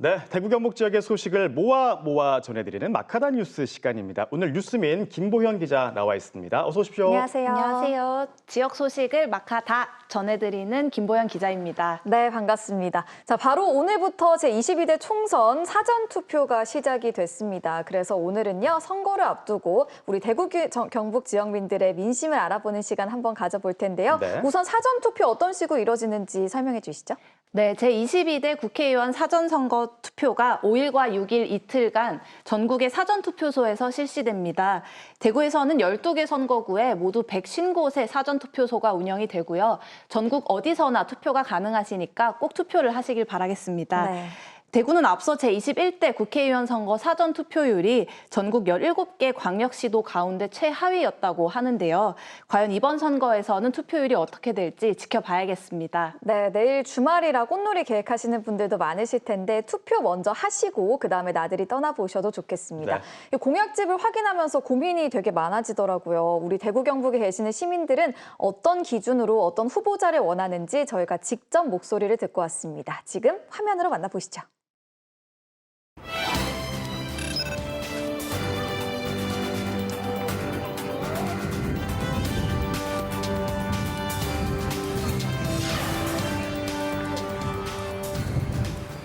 네, 대구 경북 지역의 소식을 모아 전해드리는 마카다 뉴스 시간입니다. 오늘 뉴스민 김보현 기자 나와 있습니다. 어서 오십시오. 안녕하세요. 안녕하세요. 지역 소식을 마카다 전해드리는 김보현 기자입니다. 네, 반갑습니다. 자, 바로 오늘부터 제22대 총선 사전투표가 시작이 됐습니다. 그래서 오늘은요, 선거를 앞두고 우리 대구 경북 지역민들의 민심을 알아보는 시간 한번 가져볼 텐데요. 네. 우선 사전투표 어떤 식으로 이루어지는지 설명해 주시죠. 네, 제22대 국회의원 사전선거 투표가 5일과 6일 이틀간 전국의 사전투표소에서 실시됩니다. 대구에서는 12개 선거구에 모두 150곳의 사전투표소가 운영이 되고요. 전국 어디서나 투표가 가능하시니까 꼭 투표를 하시길 바라겠습니다. 네. 대구는 앞서 제21대 국회의원 선거 사전 투표율이 전국 17개 광역시도 가운데 최하위였다고 하는데요. 과연 이번 선거에서는 투표율이 어떻게 될지 지켜봐야겠습니다. 네, 내일 주말이라 꽃놀이 계획하시는 분들도 많으실 텐데 투표 먼저 하시고 그다음에 나들이 떠나보셔도 좋겠습니다. 네. 이 공약집을 확인하면서 고민이 되게 많아지더라고요. 우리 대구 경북에 계시는 시민들은 어떤 기준으로 어떤 후보자를 원하는지 저희가 직접 목소리를 듣고 왔습니다. 지금 화면으로 만나보시죠.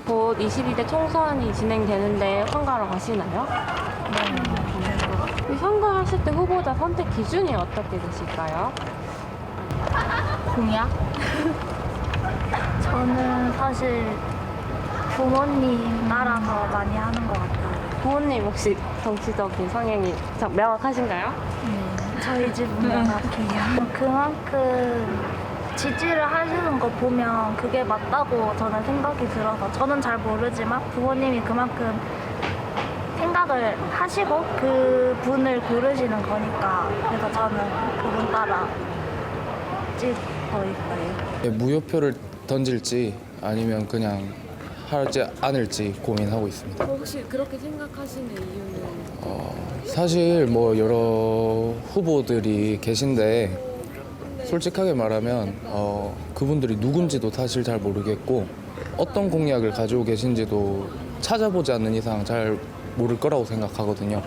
곧 22대 총선이 진행되는데 선거하러 가시나요? 네. 선거하실 때 후보자 선택 기준이 어떻게 되실까요? 공약? 저는 사실 부모님 따라서 많이 하는 것 같아요. 부모님 혹시 정치적인 성향이 명확하신가요? 저희 집은 명확해요. 그만큼 지지를 하시는 거 보면 그게 맞다고 저는 생각이 들어서 저는 잘 모르지만 부모님이 그만큼 생각을 하시고 그 분을 고르시는 거니까 그래서 저는 그분 따라 찍을 거예요. 무효표를 던질지 아니면 그냥 하지 않을지 고민하고 있습니다. 혹시 그렇게 생각하시는 이유는? 사실 뭐 여러 후보들이 계신데 솔직하게 말하면 그분들이 누군지도 사실 잘 모르겠고 어떤 공약을 가지고 계신지도 찾아보지 않는 이상 잘 모를 거라고 생각하거든요.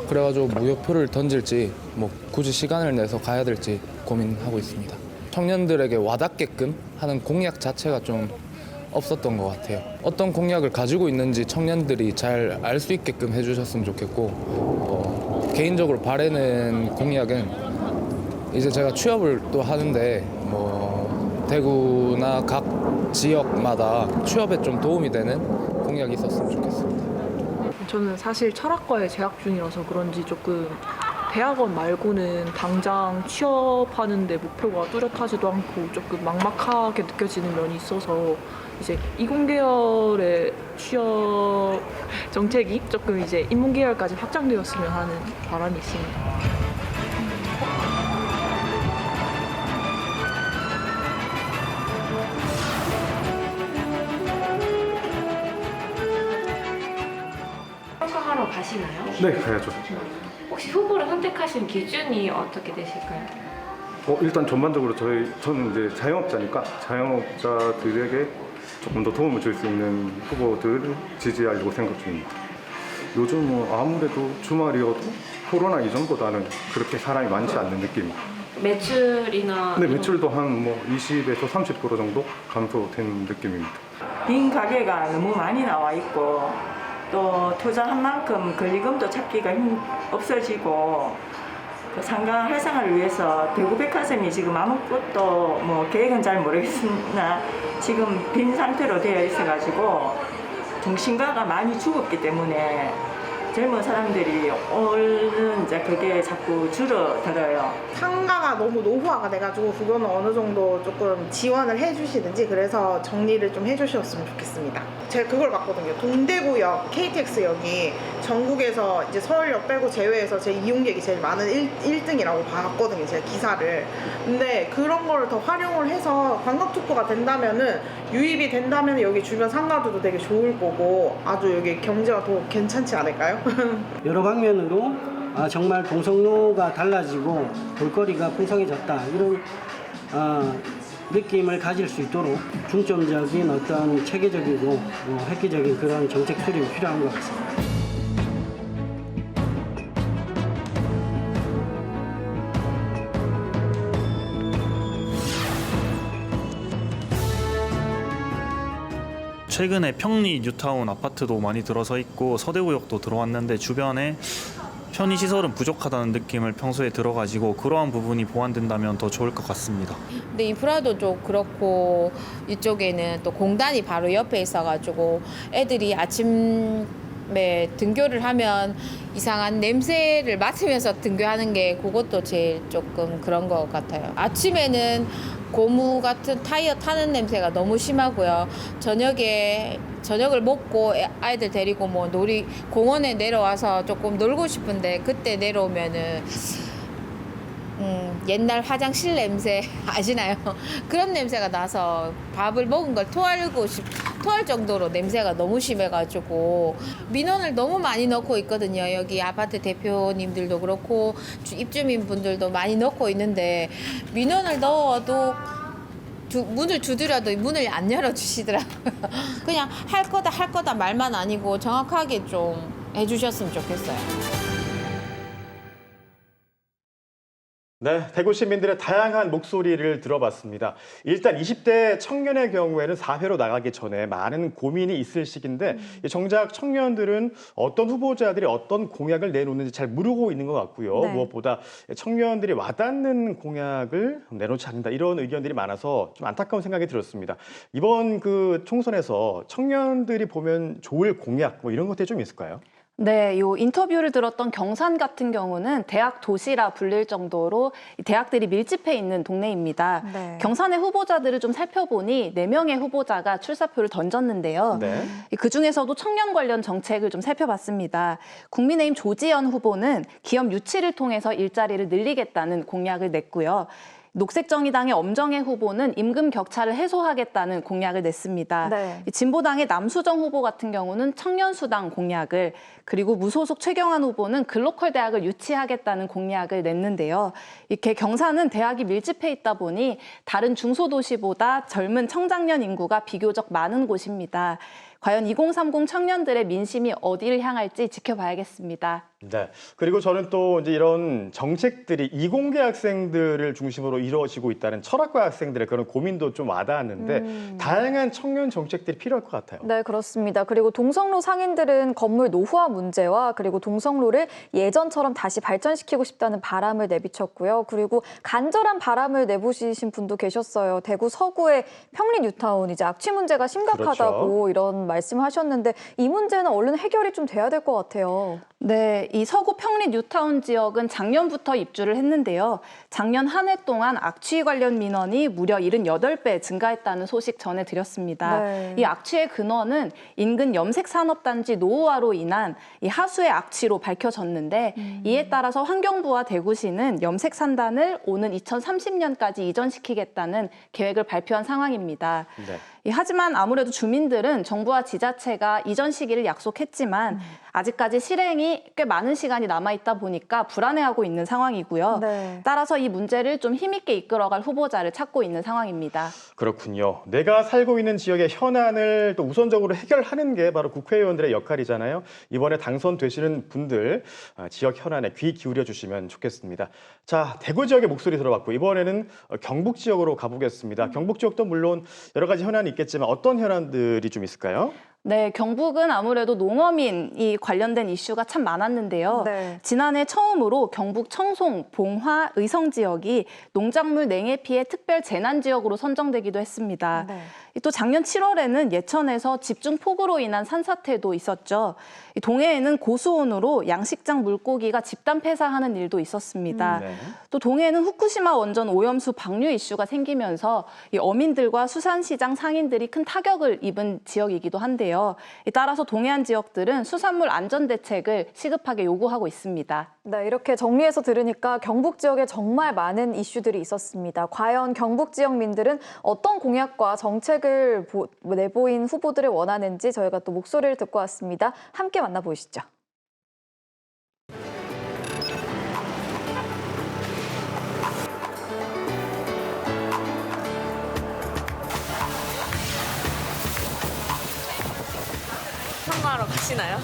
그래가지고 무효표를 던질지 뭐 굳이 시간을 내서 가야 될지 고민하고 있습니다. 청년들에게 와닿게끔 하는 공약 자체가 좀 없었던 것 같아요. 어떤 공약을 가지고 있는지 청년들이 잘 알 수 있게끔 해주셨으면 좋겠고 개인적으로 바라는 공약은 이제 제가 취업을 또 하는데 뭐 대구나 각 지역마다 취업에 좀 도움이 되는 공약이 있었으면 좋겠습니다. 저는 사실 철학과에 재학 중이라서 그런지 조금 대학원 말고는 당장 취업하는 데 목표가 뚜렷하지도 않고 조금 막막하게 느껴지는 면이 있어서 이제 이공계열의 취업 정책이 조금 이제 인문계열까지 확장되었으면 하는 바람이 있습니다. 선거하러 가시나요? 네, 가야죠. 혹시 후보를 선택하신 기준이 어떻게 되실까요? 일단 전반적으로 저는 이제 자영업자니까 자영업자들에게 조금 더 도움을 줄 수 있는 후보들을 지지하려고 생각 중입니다. 요즘 뭐 아무래도 주말이어도 코로나 이전보다는 그렇게 사람이 많지 않는 느낌입니다. 매출이나 근데 매출도 한 뭐 20에서 30% 정도 감소된 느낌입니다. 빈 가게가 너무 많이 나와 있고 또 투자한 만큼 권리금도 찾기가 없어지고 그 상가 활성화를 위해서 대구 백화점이 지금 아무것도 뭐 계획은 잘 모르겠으나 지금 빈 상태로 되어 있어가지고 정신가가 많이 죽었기 때문에 젊은 사람들이 얼른 이제 그게 자꾸 줄어들어요. 상가가 너무 노후화가 돼가지고 그거는 어느 정도 조금 지원을 해주시든지 그래서 정리를 좀 해주셨으면 좋겠습니다. 제가 그걸 봤거든요. 동대구역 KTX역이 전국에서 이제 서울역 빼고 제외해서 제 이용객이 제일 많은 1등이라고 봤거든요. 제가 기사를. 근데 그런 거를 더 활용을 해서 관광특구가 된다면은 유입이 된다면 여기 주변 상가들도 되게 좋을 거고 아주 여기 경제가 더 괜찮지 않을까요? 여러 방면으로 정말 동성로가 달라지고 볼거리가 풍성해졌다 이런 느낌을 가질 수 있도록 중점적인 어떤 체계적이고 획기적인 그런 정책 수립이 필요한 것 같습니다. 최근에 평리 뉴타운 아파트도 많이 들어서 있고 서대구역도 들어왔는데 주변에 편의시설은 부족하다는 느낌을 평소에 들어가지고 그러한 부분이 보완된다면 더 좋을 것 같습니다. 근데 인프라도 좀 그렇고 이쪽에는 또 공단이 바로 옆에 있어가지고 애들이 아침에 등교를 하면 이상한 냄새를 맡으면서 등교하는 게 그것도 제일 조금 그런 것 같아요. 아침에는 고무 같은 타이어 타는 냄새가 너무 심하고요. 저녁을 먹고 아이들 데리고 뭐 공원에 내려와서 조금 놀고 싶은데 그때 내려오면은 옛날 화장실 냄새 아시나요? 그런 냄새가 나서 밥을 먹은 걸 토할 정도로 냄새가 너무 심해가지고 민원을 너무 많이 넣고 있거든요. 여기 아파트 대표님들도 그렇고 입주민 분들도 많이 넣고 있는데 민원을 넣어도 문을 두드려도 문을 안 열어주시더라고요. 그냥 할 거다 말만 아니고 정확하게 좀 해주셨으면 좋겠어요. 네, 대구 시민들의 다양한 목소리를 들어봤습니다. 일단 20대 청년의 경우에는 사회로 나가기 전에 많은 고민이 있을 시기인데 정작 청년들은 어떤 후보자들이 어떤 공약을 내놓는지 잘 모르고 있는 것 같고요. 네. 무엇보다 청년들이 와닿는 공약을 내놓지 않는다 이런 의견들이 많아서 좀 안타까운 생각이 들었습니다. 이번 그 총선에서 청년들이 보면 좋을 공약 뭐 이런 것들이 좀 있을까요? 네, 요 인터뷰를 들었던 경산 같은 경우는 대학 도시라 불릴 정도로 대학들이 밀집해 있는 동네입니다. 네. 경산의 후보자들을 좀 살펴보니 4명의 후보자가 출사표를 던졌는데요. 네. 그중에서도 청년 관련 정책을 좀 살펴봤습니다. 국민의힘 조지현 후보는 기업 유치를 통해서 일자리를 늘리겠다는 공약을 냈고요. 녹색정의당의 엄정혜 후보는 임금 격차를 해소하겠다는 공약을 냈습니다. 네. 진보당의 남수정 후보 같은 경우는 청년수당 공약을, 그리고 무소속 최경환 후보는 글로컬 대학을 유치하겠다는 공약을 냈는데요. 이렇게 경산은 대학이 밀집해 있다 보니 다른 중소도시보다 젊은 청장년 인구가 비교적 많은 곳입니다. 과연 2030 청년들의 민심이 어디를 향할지 지켜봐야겠습니다. 네. 그리고 저는 또 이제 이런 정책들이 이공계 학생들을 중심으로 이루어지고 있다는 철학과 학생들의 그런 고민도 좀 와닿았는데 다양한 청년 정책들이 필요할 것 같아요. 네, 그렇습니다. 그리고 동성로 상인들은 건물 노후화 문제와 그리고 동성로를 예전처럼 다시 발전시키고 싶다는 바람을 내비쳤고요. 그리고 간절한 바람을 내부시신 분도 계셨어요. 대구 서구의 평리 뉴타운 이제 악취 문제가 심각하다고 그렇죠. 이런 말씀을 하셨는데 이 문제는 얼른 해결이 좀 돼야 될 것 같아요. 네, 이 서구 평리 뉴타운 지역은 작년부터 입주를 했는데요. 작년 한 해 동안 악취 관련 민원이 무려 78배 증가했다는 소식 전해드렸습니다. 네. 이 악취의 근원은 인근 염색산업단지 노후화로 인한 이 하수의 악취로 밝혀졌는데 이에 따라서 환경부와 대구시는 염색산단을 오는 2030년까지 이전시키겠다는 계획을 발표한 상황입니다. 네. 하지만 아무래도 주민들은 정부와 지자체가 이전 시기를 약속했지만 아직까지 실행이 꽤 많은 시간이 남아있다 보니까 불안해하고 있는 상황이고요. 네. 따라서 이 문제를 좀 힘있게 이끌어갈 후보자를 찾고 있는 상황입니다. 그렇군요. 내가 살고 있는 지역의 현안을 또 우선적으로 해결하는 게 바로 국회의원들의 역할이잖아요. 이번에 당선되시는 분들 지역 현안에 귀 기울여 주시면 좋겠습니다. 자, 대구 지역의 목소리 들어봤고 이번에는 경북 지역으로 가보겠습니다. 경북 지역도 물론 여러 가지 현안이 있겠지만 어떤 현안들이 좀 있을까요? 네, 경북은 아무래도 농어민이 관련된 이슈가 참 많았는데요. 네. 지난해 처음으로 경북 청송, 봉화, 의성 지역이 농작물 냉해 피해 특별 재난 지역으로 선정되기도 했습니다. 네. 또 작년 7월에는 예천에서 집중 폭우로 인한 산사태도 있었죠. 동해에는 고수온으로 양식장 물고기가 집단 폐사하는 일도 있었습니다. 네. 또 동해에는 후쿠시마 원전 오염수 방류 이슈가 생기면서 이 어민들과 수산시장 상인들이 큰 타격을 입은 지역이기도 한데요. 따라서 동해안 지역들은 수산물 안전 대책을 시급하게 요구하고 있습니다. 네, 이렇게 정리해서 들으니까 경북 지역에 정말 많은 이슈들이 있었습니다. 과연 경북 지역민들은 어떤 공약과 정책을 내보인 후보들을 원하는지 저희가 또 목소리를 듣고 왔습니다. 함께 만나보시죠. 가시나요?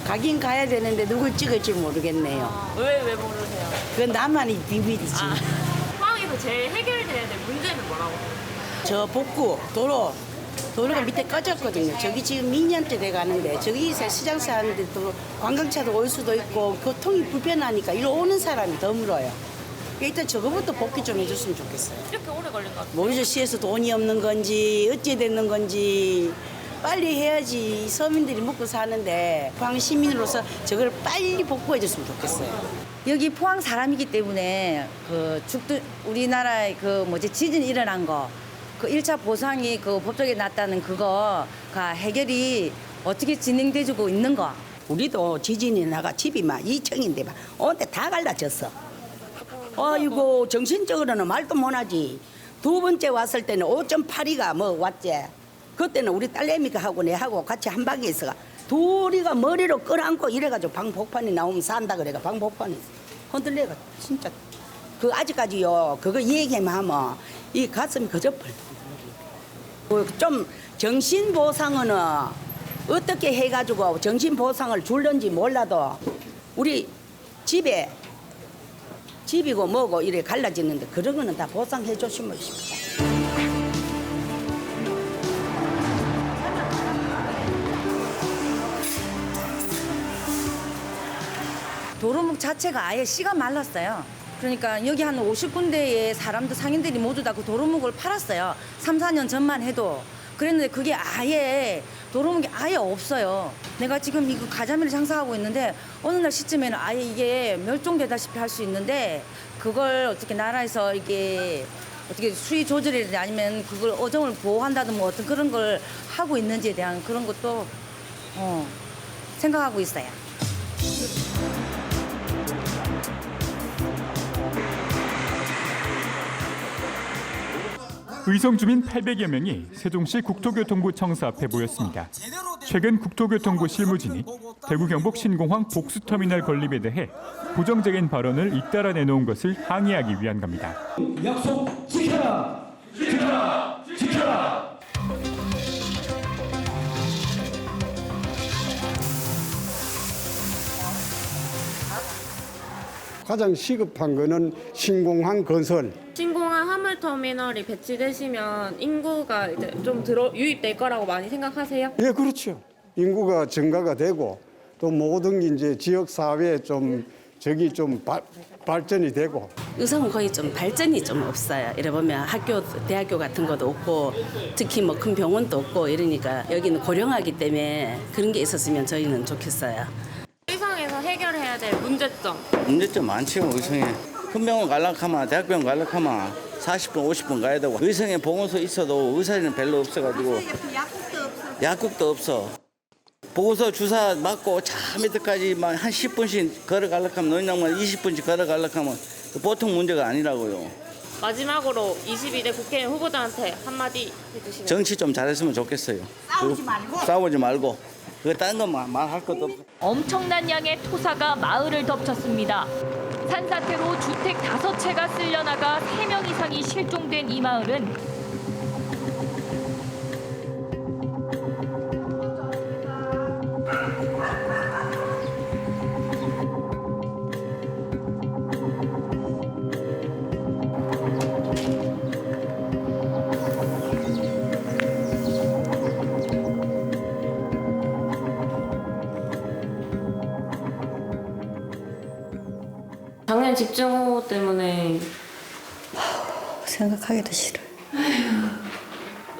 가긴 가야 되는데 누굴 찍을지 모르겠네요. 왜 모르세요? 그건 나만이 비밀이지. 포항에서 제일 해결돼야 될 문제는 뭐라고? 저 복구 도로가 밑에 꺼졌거든요. 저기 지금 2년째 돼 가는데 저기 시장사 하는데 또 관광차도 올 수도 있고 교통이 불편하니까 이리 오는 사람이 더 물어요. 일단 저거부터 복귀 좀 해줬으면 좋겠어요. 이렇게 오래 걸린 것 같아요. 모르죠. 시에서 돈이 없는 건지 어찌 됐는 건지 빨리 해야지 서민들이 먹고 사는데 포항 시민으로서 저걸 빨리 복구해줬으면 좋겠어요. 여기 포항 사람이기 때문에 우리나라의 지진이 일어난 거, 그 1차 보상이 그 법적에 났다는 그거가 해결이 어떻게 진행되고 있는 거. 우리도 지진이 나가 집이 막 2층인데 막 온데 다 갈라졌어. 아이고 정신적으로는 말도 못하지. 두 번째 왔을 때는 5.8이가 왔지. 그때는 우리 딸내미가 하고 내하고 같이 한 방에 있어가 둘이가 머리로 끌어안고 이래가지고 방폭판이 나오면 산다 그래가 방폭판이 흔들려가 진짜 아직까지요 그거 얘기하면 이 가슴이 거저펄. 좀 정신 보상은 어떻게 해가지고 정신 보상을 줄는지 몰라도 우리 집이고 뭐고 이래 갈라지는데 그런 거는 다 보상해 주시면 싶다. 도로목 자체가 아예 씨가 말랐어요. 그러니까 여기 한 50군데의 사람들 상인들이 모두 다 그 도로목을 팔았어요. 3, 4년 전만 해도. 그랬는데 그게 아예 도로목이 아예 없어요. 내가 지금 이거 가자미를 장사하고 있는데 어느 날 시점에는 아예 이게 멸종되다시피 할 수 있는데 그걸 어떻게 나라에서 이게 어떻게 수위 조절이라든지 아니면 그걸 어종을 보호한다든 뭐 어떤 그런 걸 하고 있는지에 대한 그런 것도 생각하고 있어요. 의성 주민 800여 명이 세종시 국토교통부 청사 앞에 모였습니다. 최근 국토교통부 실무진이 대구 경북 신공항 복수터미널 건립에 대해 부정적인 발언을 잇따라 내놓은 것을 항의하기 위한 겁니다. 약속 지켜라! 지켜라! 지켜라! 가장 시급한 거는 신공항 건설. 신공항 화물터미널이 배치되시면 인구가 이제 좀 유입될 거라고 많이 생각하세요? 예, 그렇죠. 인구가 증가가 되고 또 모든 게 이제 지역 사회에 좀 발전이 되고. 의성은 거의 좀 발전이 좀 없어요. 이래 보면 학교, 대학교 같은 것도 없고 특히 뭐 큰 병원도 없고 이러니까 여기는 고령화기 때문에 그런 게 있었으면 저희는 좋겠어요. 의성에서 해결해야 될 문제점. 문제점 많지요. 의성에 큰 병원 가려면 대학병원 가려면 40분 50분 가야 되고 의성에 보건소 있어도 의사는 별로 없어가지고 약국도 없어. 보건소 주사 맞고 차 밑에까지 한 10분씩 걸어가려면 노인정만 20분씩 걸어가려면 보통 문제가 아니라고요. 마지막으로 22대 국회의원 후보자한테 한마디 해주시면. 정치 좀 잘했으면 좋겠어요. 싸우지 말고. 그 딴 건 말할 것도 없어. 엄청난 양의 토사가 마을을 덮쳤습니다. 산사태로 주택 5채가 쓸려나가 3명 이상이 실종된 이 마을은 작년 집중호우 때문에 생각하기도 싫어요.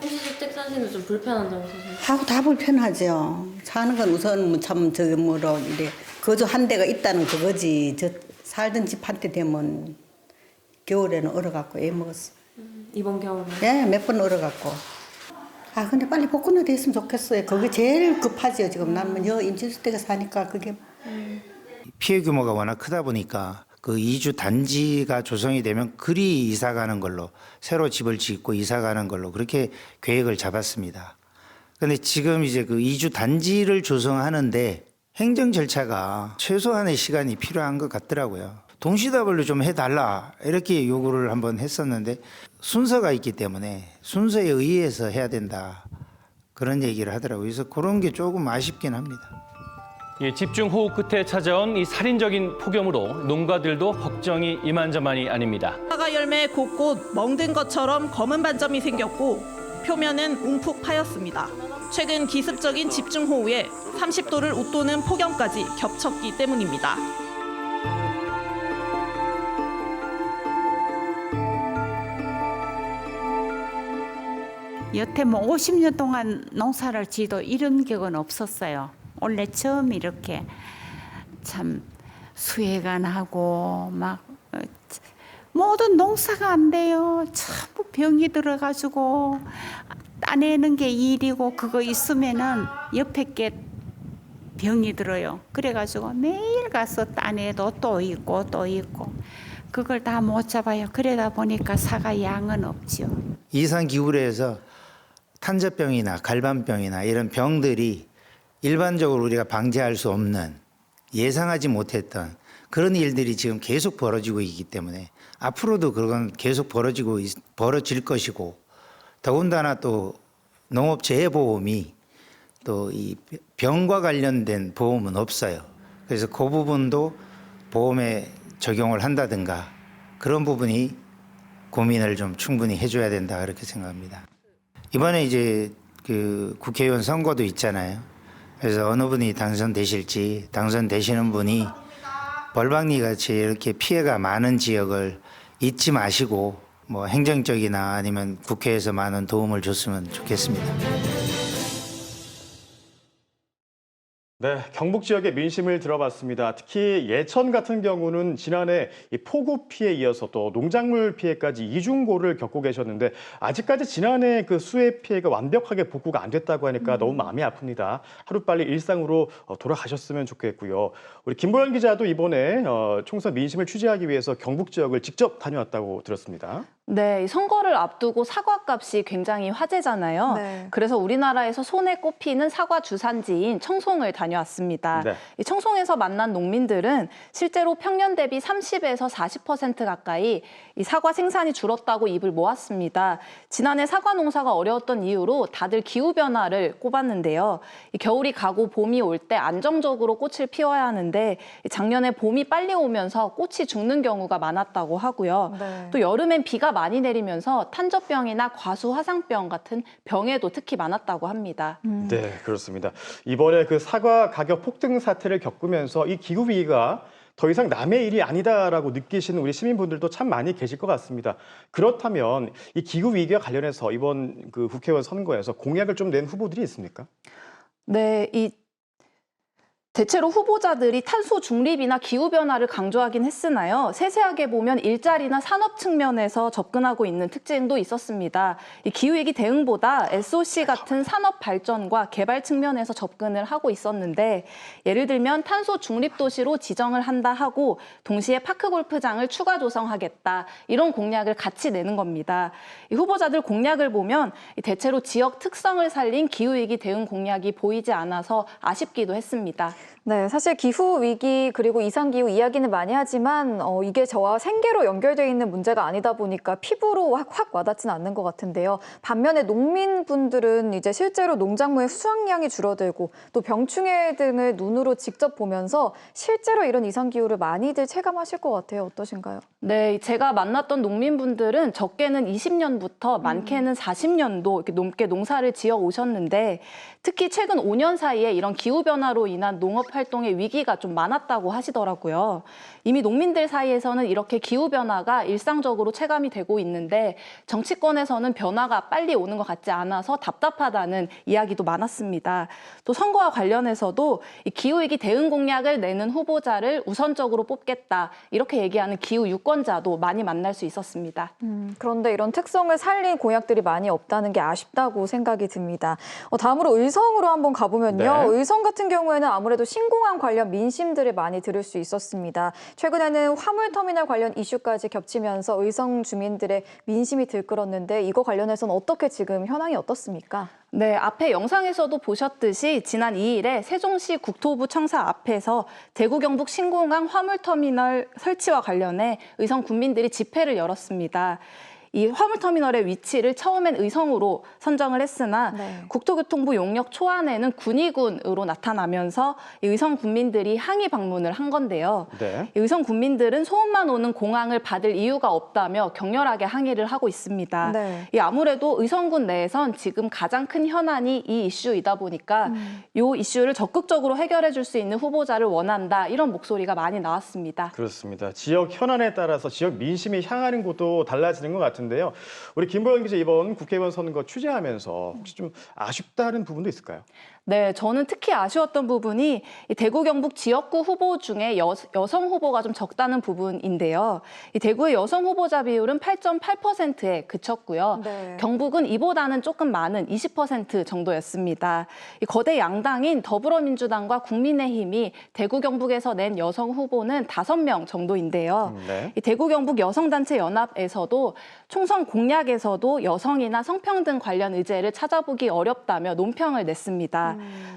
임시주택 사시는 좀 불편하다고 생각해요? 하고 다 불편하죠. 사는 건 우선 참 저기 뭐로 이래 거주 한 대가 있다는 그거지. 저 살던 집 한 대 되면 겨울에는 얼어갖고 애 먹었어. 이번 겨울에? 예, 몇 번 얼어갖고. 아 근데 빨리 복구는 됐으면 좋겠어요. 그게 제일 급하죠 지금. 나는 여 임시주택에 사니까 그게. 피해 규모가 워낙 크다 보니까 그 이주 단지가 조성이 되면 그리 이사 가는 걸로 새로 집을 짓고 이사 가는 걸로 그렇게 계획을 잡았습니다. 그런데 지금 이제 그 이주 단지를 조성하는데 행정 절차가 최소한의 시간이 필요한 것 같더라고요. 동시다발로 좀 해달라 이렇게 요구를 한번 했었는데 순서가 있기 때문에 순서에 의해서 해야 된다. 그런 얘기를 하더라고요. 그래서 그런 게 조금 아쉽긴 합니다. 예, 집중호우 끝에 찾아온 이 살인적인 폭염으로 농가들도 걱정이 이만저만이 아닙니다. 사과 열매 곳곳 멍든 것처럼 검은 반점이 생겼고 표면은 움푹 파였습니다. 최근 기습적인 집중호우에 30도를 웃도는 폭염까지 겹쳤기 때문입니다. 여태 뭐 50년 동안 농사를 지도 이런 적은 없었어요. 원래 처음 이렇게 참 수해가 나고 막 모든 농사가 안 돼요. 전부 병이 들어가지고 따내는 게 일이고 그거 있으면은 옆에 게 병이 들어요. 그래가지고 매일 가서 따내도 또 있고 또 있고 그걸 다 못 잡아요. 그러다 보니까 사과 양은 없죠. 이상 기후에서 탄저병이나 갈반병이나 이런 병들이 일반적으로 우리가 방지할 수 없는 예상하지 못했던 그런 일들이 지금 계속 벌어지고 있기 때문에 앞으로도 그건 계속 벌어질 것이고 더군다나 또 농업재해보험이 또 이 병과 관련된 보험은 없어요. 그래서 그 부분도 보험에 적용을 한다든가 그런 부분이 고민을 좀 충분히 해줘야 된다 그렇게 생각합니다. 이번에 이제 그 국회의원 선거도 있잖아요. 그래서 어느 분이 당선되실지 당선되시는 분이 벌방리 같이 이렇게 피해가 많은 지역을 잊지 마시고 뭐 행정적이나 아니면 국회에서 많은 도움을 줬으면 좋겠습니다. 네, 경북 지역의 민심을 들어봤습니다. 특히 예천 같은 경우는 지난해 이 폭우 피해에 이어서 또 농작물 피해까지 이중고를 겪고 계셨는데 아직까지 지난해 그 수해 피해가 완벽하게 복구가 안 됐다고 하니까 너무 마음이 아픕니다. 하루빨리 일상으로 돌아가셨으면 좋겠고요. 우리 김보연 기자도 이번에 총선 민심을 취재하기 위해서 경북 지역을 직접 다녀왔다고 들었습니다. 네, 이 선거를 앞두고 사과값이 굉장히 화제잖아요. 네. 그래서 우리나라에서 손에 꼽히는 사과 주산지인 청송을 다녀왔습니다. 네. 이 청송에서 만난 농민들은 실제로 평년 대비 30에서 40% 가까이 이 사과 생산이 줄었다고 입을 모았습니다. 지난해 사과 농사가 어려웠던 이유로 다들 기후 변화를 꼽았는데요. 이 겨울이 가고 봄이 올 때 안정적으로 꽃을 피워야 하는데 작년에 봄이 빨리 오면서 꽃이 죽는 경우가 많았다고 하고요. 네. 또 여름엔 비가 많이 내리면서 탄저병이나 과수 화상병 같은 병에도 특히 많았다고 합니다. 네, 그렇습니다. 이번에 그 사과 가격 폭등 사태를 겪으면서 이 기후 위기가 더 이상 남의 일이 아니다라고 느끼시는 우리 시민분들도 참 많이 계실 것 같습니다. 그렇다면 이 기후 위기와 관련해서 이번 그 국회의원 선거에서 공약을 좀 낸 후보들이 있습니까? 네, 대체로 후보자들이 탄소 중립이나 기후변화를 강조하긴 했으나요. 세세하게 보면 일자리나 산업 측면에서 접근하고 있는 특징도 있었습니다. 이 기후위기 대응보다 SOC 같은 산업 발전과 개발 측면에서 접근을 하고 있었는데 예를 들면 탄소 중립 도시로 지정을 한다 하고 동시에 파크골프장을 추가 조성하겠다 이런 공약을 같이 내는 겁니다. 이 후보자들 공약을 보면 대체로 지역 특성을 살린 기후위기 대응 공약이 보이지 않아서 아쉽기도 했습니다. 네, 사실 기후 위기 그리고 이상기후 이야기는 많이 하지만 이게 저와 생계로 연결되어 있는 문제가 아니다 보니까 피부로 확 와닿지는 않는 것 같은데요. 반면에 농민분들은 이제 실제로 농작물의 수확량이 줄어들고 또 병충해 등을 눈으로 직접 보면서 실제로 이런 이상기후를 많이들 체감하실 것 같아요. 어떠신가요? 네, 제가 만났던 농민분들은 적게는 20년부터 많게는 40년도 이렇게 넘게 농사를 지어 오셨는데 특히 최근 5년 사이에 이런 기후변화로 인한 농업 활동의 위기가 좀 많았다고 하시더라고요. 이미 농민들 사이에서는 이렇게 기후변화가 일상적으로 체감이 되고 있는데 정치권에서는 변화가 빨리 오는 것 같지 않아서 답답하다는 이야기도 많았습니다. 또 선거와 관련해서도 이 기후위기 대응 공약을 내는 후보자를 우선적으로 뽑겠다 이렇게 얘기하는 기후 유권자도 많이 만날 수 있었습니다. 그런데 이런 특성을 살린 공약들이 많이 없다는 게 아쉽다고 생각이 듭니다. 다음으로 의성으로 한번 가보면요. 네. 의성 같은 경우에는 아무래도 신공항 관련 민심들을 많이 들을 수 있었습니다. 최근에는 화물터미널 관련 이슈까지 겹치면서 의성 주민들의 민심이 들끓었는데 이거 관련해서는 어떻게 지금 현황이 어떻습니까? 네, 앞에 영상에서도 보셨듯이 지난 2일에 세종시 국토부 청사 앞에서 대구 경북 신공항 화물터미널 설치와 관련해 의성 군민들이 집회를 열었습니다. 이 화물터미널의 위치를 처음엔 의성으로 선정을 했으나 국토교통부 용역 초안에는 군위군으로 나타나면서 이 의성 군민들이 항의 방문을 한 건데요. 이 의성 군민들은 소음만 오는 공항을 받을 이유가 없다며 격렬하게 항의를 하고 있습니다. 이 아무래도 의성군 내에선 지금 가장 큰 현안이 이 이슈이다 보니까 이 이슈를 적극적으로 해결해 줄 수 있는 후보자를 원한다, 이런 목소리가 많이 나왔습니다. 그렇습니다. 지역 현안에 따라서 지역 민심이 향하는 곳도 달라지는 것 같은데요. 우리 김보영 기자 이번 국회의원 선거 취재하면서 혹시 좀 아쉽다는 부분도 있을까요? 네, 저는 특히 아쉬웠던 부분이 이 대구 경북 지역구 후보 중에 여성 후보가 좀 적다는 부분인데요. 이 대구의 여성 후보자 비율은 8.8%에 그쳤고요. 경북은 이보다는 조금 많은 20% 정도였습니다. 이 거대 양당인 더불어민주당과 국민의힘이 대구 경북에서 낸 여성 후보는 5명 정도인데요. 이 대구 경북 여성단체 연합에서도 총선 공약에서도 여성이나 성평등 관련 의제를 찾아보기 어렵다며 논평을 냈습니다.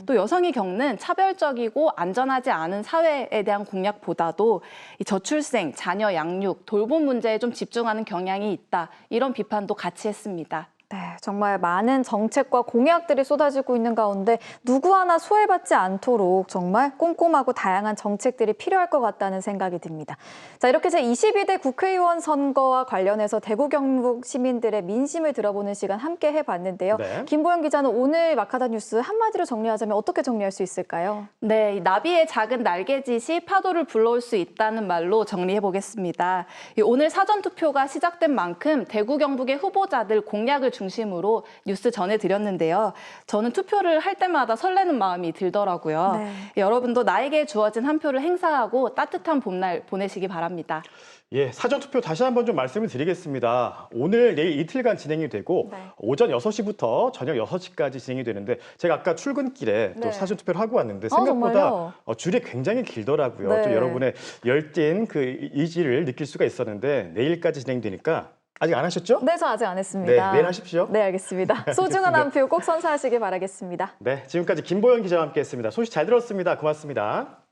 또 여성이 겪는 차별적이고 안전하지 않은 사회에 대한 공약보다도 이 저출생, 자녀 양육, 돌봄 문제에 좀 집중하는 경향이 있다, 이런 비판도 같이 했습니다. 네, 정말 많은 정책과 공약들이 쏟아지고 있는 가운데 누구 하나 소외받지 않도록 정말 꼼꼼하고 다양한 정책들이 필요할 것 같다는 생각이 듭니다. 자, 이렇게 제22대 국회의원 선거와 관련해서 대구 경북 시민들의 민심을 들어보는 시간 함께 해봤는데요. 김보영 기자는 오늘 마카다 뉴스 한마디로 정리하자면 어떻게 정리할 수 있을까요? 네, 나비의 작은 날개짓이 파도를 불러올 수 있다는 말로 정리해보겠습니다. 오늘 사전투표가 시작된 만큼 대구 경북의 후보자들 공약을 중심으로 뉴스 전해드렸는데요. 저는 투표를 할 때마다 설레는 마음이 들더라고요. 여러분도 나에게 주어진 한 표를 행사하고 따뜻한 봄날 보내시기 바랍니다. 예, 사전투표 다시 한번 좀 말씀을 드리겠습니다. 오늘, 내일 이틀간 진행이 되고 오전 6시부터 저녁 6시까지 진행이 되는데 제가 아까 출근길에 또 사전투표를 하고 왔는데 생각보다 줄이 굉장히 길더라고요. 좀 여러분의 열띤 그 의지를 느낄 수가 있었는데 내일까지 진행되니까 아직 안 하셨죠? 네, 저 아직 안 했습니다. 네, 내일 하십시오. 네, 알겠습니다. 소중한 한 표 꼭 선사하시길 바라겠습니다. 네, 지금까지 김보영 기자와 함께했습니다. 소식 잘 들었습니다. 고맙습니다.